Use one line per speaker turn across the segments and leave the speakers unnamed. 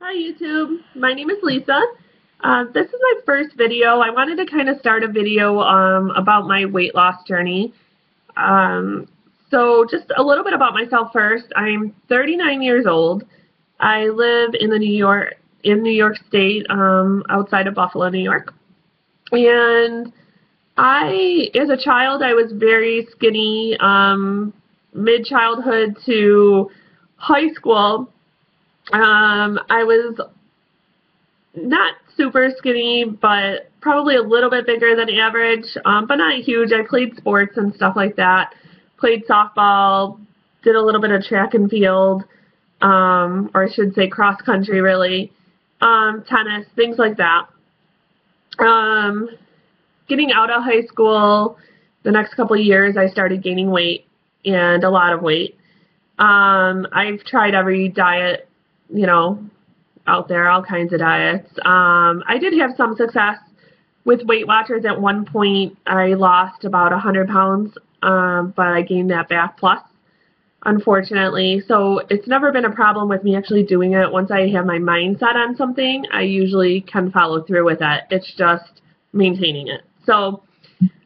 Hi YouTube, my name is Lisa. This is my first video. I wanted to kind of start a video about my weight loss journey. So just a little bit about myself first. I'm 39 years old. I live in New York State, outside of Buffalo, New York. And as a child, I was very skinny. Mid-childhood to high school, I was not super skinny, but probably a little bit bigger than average, but not huge. I played sports and stuff like that. Played softball, did a little bit of track and field, or I should say cross country really, tennis, things like that. Getting out of high school, the next couple of years, I started gaining weight, and a lot of weight. I've tried every diet, out there, all kinds of diets. I did have some success with Weight Watchers. At one point, I lost about 100 pounds, but I gained that back plus, unfortunately. So it's never been a problem with me actually doing it. Once I have my mind set on something, I usually can follow through with it. It's just maintaining it. So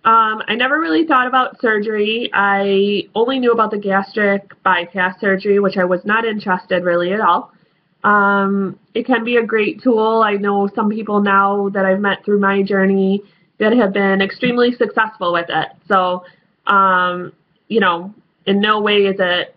I never really thought about surgery. I only knew about the gastric bypass surgery, which I was not interested really at all. It can be a great tool. I know some people now that I've met through my journey that have been extremely successful with it. So, in no way is it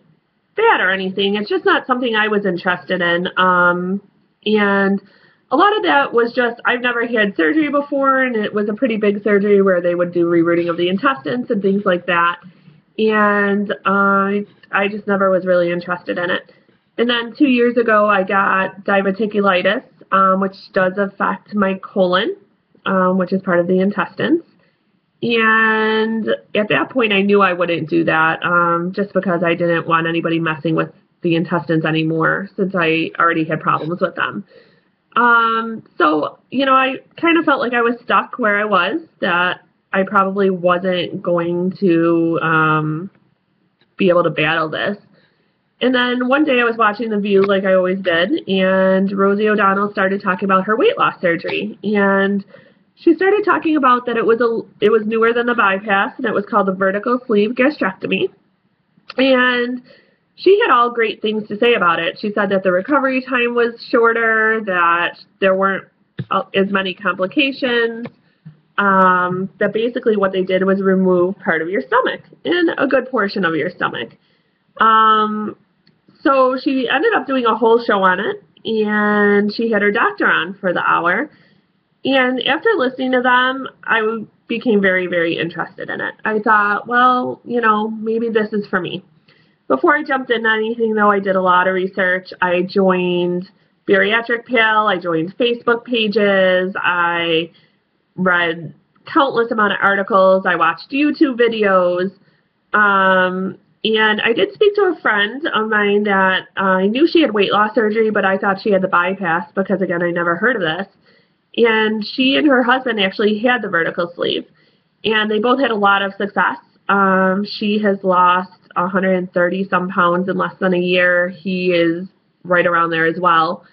bad or anything. It's just not something I was interested in. And a lot of that was just, I've never had surgery before, and it was a pretty big surgery where they would do rerouting of the intestines and things like that. And I just never was really interested in it. And then 2 years ago, I got diverticulitis, which does affect my colon, which is part of the intestines. And at that point, I knew I wouldn't do that, just because I didn't want anybody messing with the intestines anymore, since I already had problems with them. So, I kind of felt like I was stuck where I was, that I probably wasn't going to be able to battle this. And then one day I was watching The View like I always did, and Rosie O'Donnell started talking about her weight loss surgery. And she started talking about that it was newer than the bypass, and it was called the vertical sleeve gastrectomy. And she had all great things to say about it. She said that the recovery time was shorter, that there weren't as many complications, that basically what they did was remove part of your stomach, and a good portion of your stomach. So she ended up doing a whole show on it, and she had her doctor on for the hour. And after listening to them, I became very, very interested in it. I thought, well, maybe this is for me. Before I jumped into anything, though, I did a lot of research. I joined Bariatric Pal. I joined Facebook pages. I read countless amount of articles. I watched YouTube videos. And I did speak to a friend of mine that I knew she had weight loss surgery, but I thought she had the bypass because, again, I never heard of this. And she and her husband actually had the vertical sleeve, and they both had a lot of success. She has lost 130 some pounds in less than a year. He is right around there as well.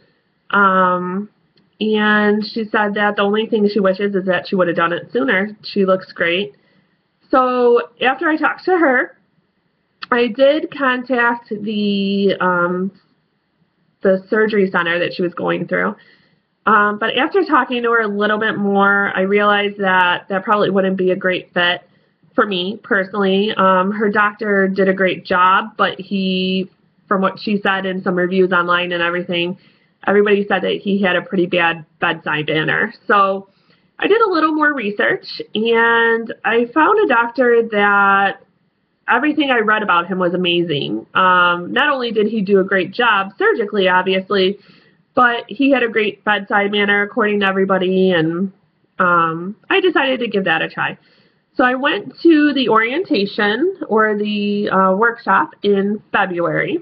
And she said that the only thing she wishes is that she would have done it sooner. She looks great. So after I talked to her, I did contact the surgery center that she was going through. But after talking to her a little bit more, I realized that that probably wouldn't be a great fit for me personally. Her doctor did a great job, but from what she said in some reviews online and everything, everybody said that he had a pretty bad bedside manner. So I did a little more research, and I found a doctor that everything I read about him was amazing. Not only did he do a great job surgically, obviously, but he had a great bedside manner according to everybody, and I decided to give that a try. So I went to the orientation, or the workshop, in February.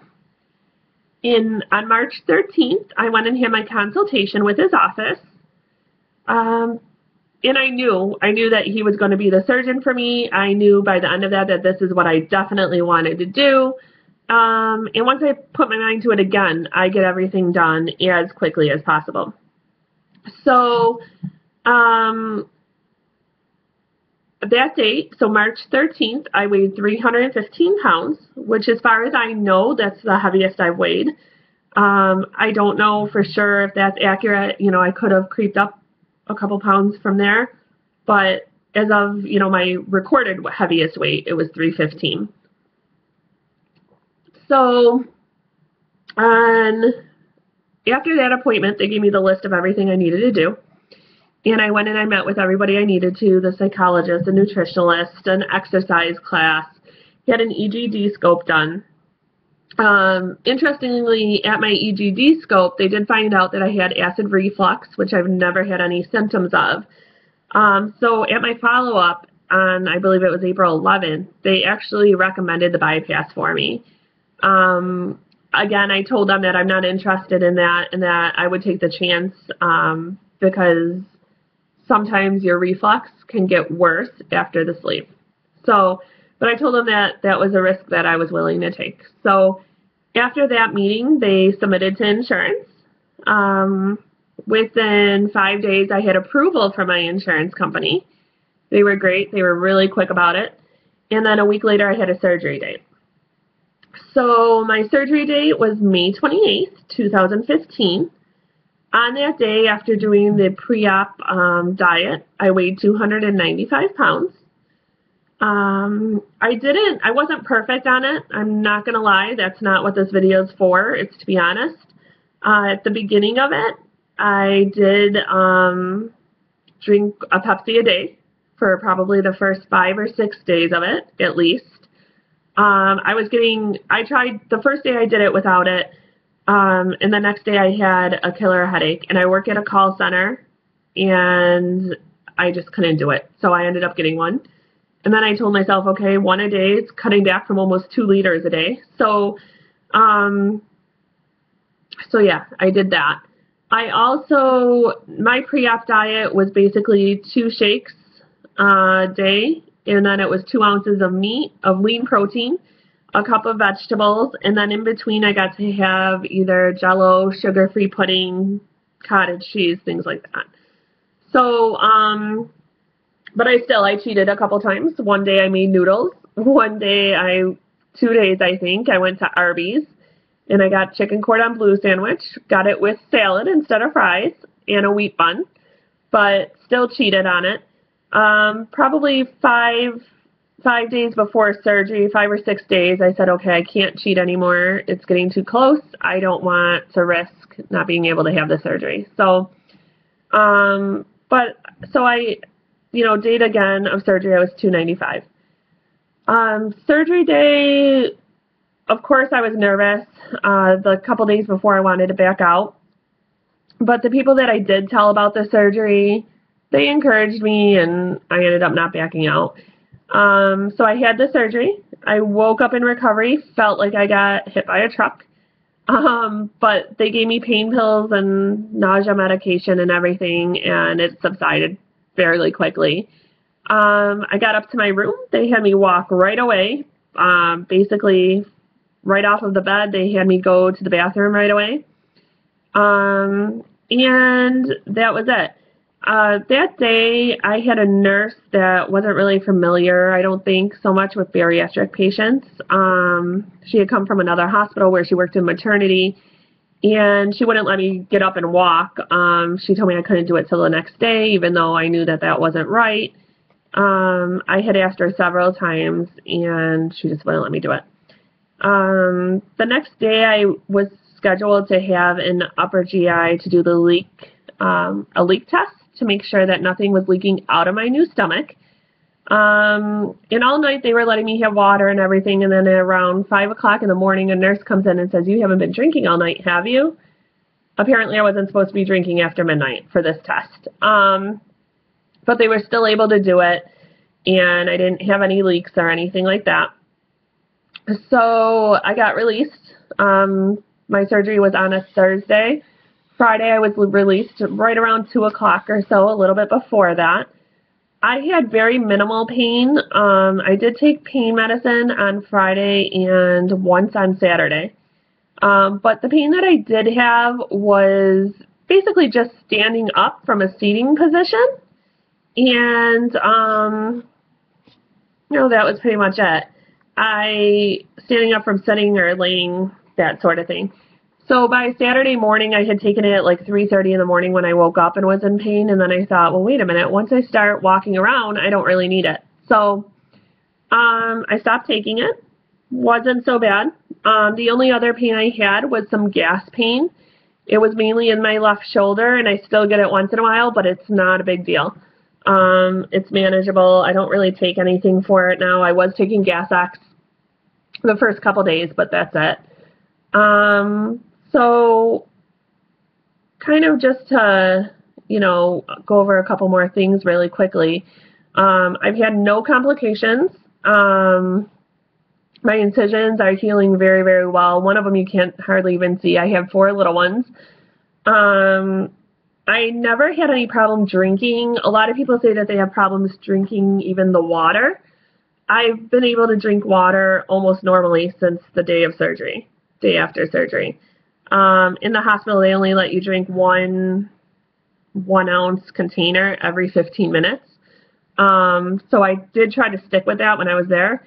On March 13th, I went and had my consultation with his office. And I knew that he was going to be the surgeon for me. I knew by the end of that this is what I definitely wanted to do. And once I put my mind to it again, I get everything done as quickly as possible. So that date, so March 13th, I weighed 315 pounds, which as far as I know, that's the heaviest I've weighed. I don't know for sure if that's accurate. You know, I could have creeped up a couple pounds from there, but as of, you know, my recorded heaviest weight, it was 315. So, after that appointment, they gave me the list of everything I needed to do. And I went and I met with everybody I needed to, the psychologist, the nutritionalist, an exercise class, had an EGD scope done. Interestingly, at my EGD scope, they did find out that I had acid reflux, which I've never had any symptoms of. So at my follow-up on, I believe it was April 11th, they actually recommended the bypass for me. Again, I told them that I'm not interested in that and that I would take the chance because sometimes your reflux can get worse after the sleep. So, but I told them that that was a risk that I was willing to take. So after that meeting, they submitted to insurance. Within 5 days, I had approval from my insurance company. They were great. They were really quick about it. And then a week later, I had a surgery date. So my surgery date was May 28th, 2015. On that day, after doing the pre-op diet, I weighed 295 pounds. I wasn't perfect on it. I'm not going to lie. That's not what this video is for. It's to be honest. At the beginning of it, I did drink a Pepsi a day for probably the first 5 or 6 days of it, at least. I tried, the first day I did it without it, and the next day I had a killer headache, and I work at a call center, and I just couldn't do it. So I ended up getting one. And then I told myself, okay, 1 a day, it's cutting back from almost 2 liters a day. So yeah, I did that. My pre-op diet was basically 2 shakes a day, and then it was 2 ounces of meat, of lean protein, a cup of vegetables, and then in between I got to have either Jell-O, sugar-free pudding, cottage cheese, things like that. So, but I cheated a couple times. One day I made noodles. 2 days I think, I went to Arby's and I got chicken cordon bleu sandwich, got it with salad instead of fries and a wheat bun, but still cheated on it. Probably 5 days before surgery, 5 or 6 days, I said, okay, I can't cheat anymore. It's getting too close. I don't want to risk not being able to have the surgery. So, date again of surgery, I was 295. Surgery day, of course, I was nervous. The couple days before, I wanted to back out. But the people that I did tell about the surgery, they encouraged me, and I ended up not backing out. So I had the surgery. I woke up in recovery, felt like I got hit by a truck. But they gave me pain pills and nausea medication and everything, and it subsided fairly quickly. I got up to my room. They had me walk right away. Basically, right off of the bed, they had me go to the bathroom right away. And that was it. That day, I had a nurse that wasn't really familiar, I don't think, so much with bariatric patients. She had come from another hospital where she worked in maternity, and she wouldn't let me get up and walk. She told me I couldn't do it till the next day, even though I knew that that wasn't right. I had asked her several times, and she just wouldn't let me do it. The next day, I was scheduled to have an upper GI to do the a leak test to make sure that nothing was leaking out of my new stomach. And all night they were letting me have water and everything, and then around 5 o'clock in the morning, a nurse comes in and says, "You haven't been drinking all night, have you?" Apparently I wasn't supposed to be drinking after midnight for this test. But they were still able to do it, and I didn't have any leaks or anything like that. So I got released. My surgery was on a Thursday. Friday I was released right around 2 o'clock or so, a little bit before that. I had very minimal pain. I did take pain medicine on Friday and once on Saturday. But the pain that I did have was basically just standing up from a seating position. And, that was pretty much it. Standing up from sitting or laying, that sort of thing. So by Saturday morning, I had taken it at like 3:30 in the morning when I woke up and was in pain. And then I thought, well, wait a minute. Once I start walking around, I don't really need it. So I stopped taking it. Wasn't so bad. The only other pain I had was some gas pain. It was mainly in my left shoulder, and I still get it once in a while, but it's not a big deal. It's manageable. I don't really take anything for it now. I was taking Gas-X the first couple days, but that's it. So kind of just to, go over a couple more things really quickly. I've had no complications. My incisions are healing very, very well. One of them you can't hardly even see. I have 4 little ones. I never had any problem drinking. A lot of people say that they have problems drinking even the water. I've been able to drink water almost normally since the day after surgery. In the hospital, they only let you drink one ounce container every 15 minutes. So I did try to stick with that when I was there.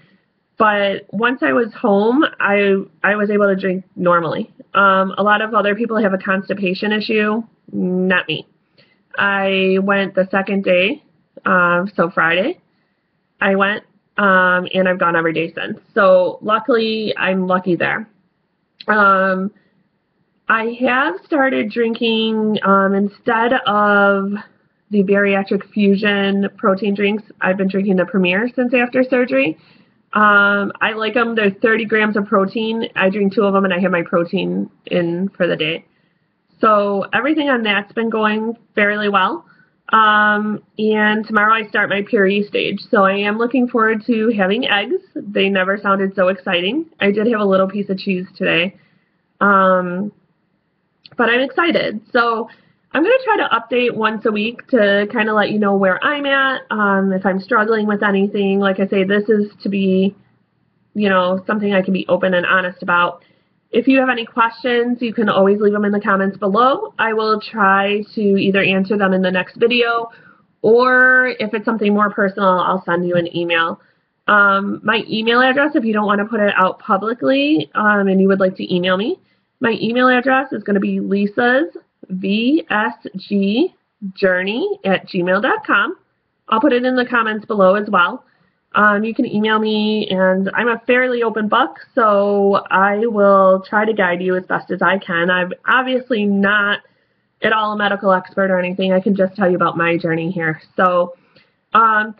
But once I was home, I was able to drink normally. A lot of other people have a constipation issue, not me. I went the second day, so Friday. I went, and I've gone every day since. So luckily, I'm lucky there. I have started drinking, instead of the bariatric fusion protein drinks, I've been drinking the Premier since after surgery. I like them. They're 30 grams of protein. I drink 2 of them, and I have my protein in for the day. So everything on that's been going fairly well. And tomorrow I start my puree stage. So I am looking forward to having eggs. They never sounded so exciting. I did have a little piece of cheese today. But I'm excited. So I'm going to try to update once a week to kind of let you know where I'm at, if I'm struggling with anything. Like I say, this is to be, something I can be open and honest about. If you have any questions, you can always leave them in the comments below. I will try to either answer them in the next video, or if it's something more personal, I'll send you an email. My email address, if you don't want to put it out publicly, and you would like to email me, my email address is going to be Lisa's VSG Journey@gmail.com. I'll put it in the comments below as well. You can email me, and I'm a fairly open book, so I will try to guide you as best as I can. I'm obviously not at all a medical expert or anything. I can just tell you about my journey here. So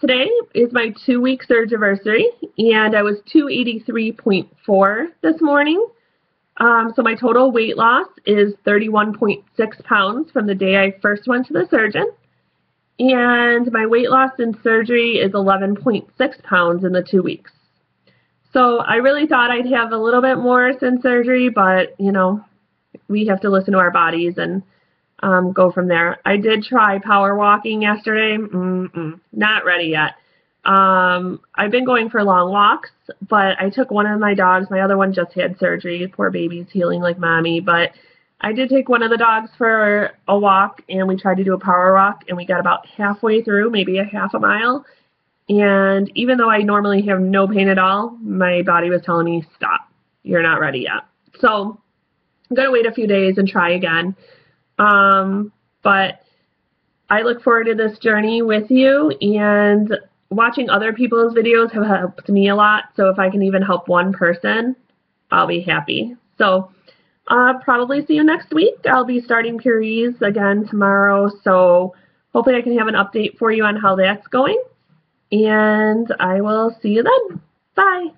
today is my 2-week surge anniversary, and I was 283.4 this morning. So my total weight loss is 31.6 pounds from the day I first went to the surgeon. And my weight loss in surgery is 11.6 pounds in the 2 weeks. So I really thought I'd have a little bit more since surgery, but, we have to listen to our bodies and go from there. I did try power walking yesterday. Not ready yet. I've been going for long walks, but I took one of my dogs. My other one just had surgery. Poor baby's healing like mommy, but I did take one of the dogs for a walk, and we tried to do a power walk, and we got about halfway through, maybe a half a mile. And even though I normally have no pain at all, my body was telling me, stop, you're not ready yet. So I'm going to wait a few days and try again. But I look forward to this journey with you, and watching other people's videos have helped me a lot. So if I can even help one person, I'll be happy. So probably see you next week. I'll be starting purees again tomorrow. So hopefully I can have an update for you on how that's going. And I will see you then. Bye.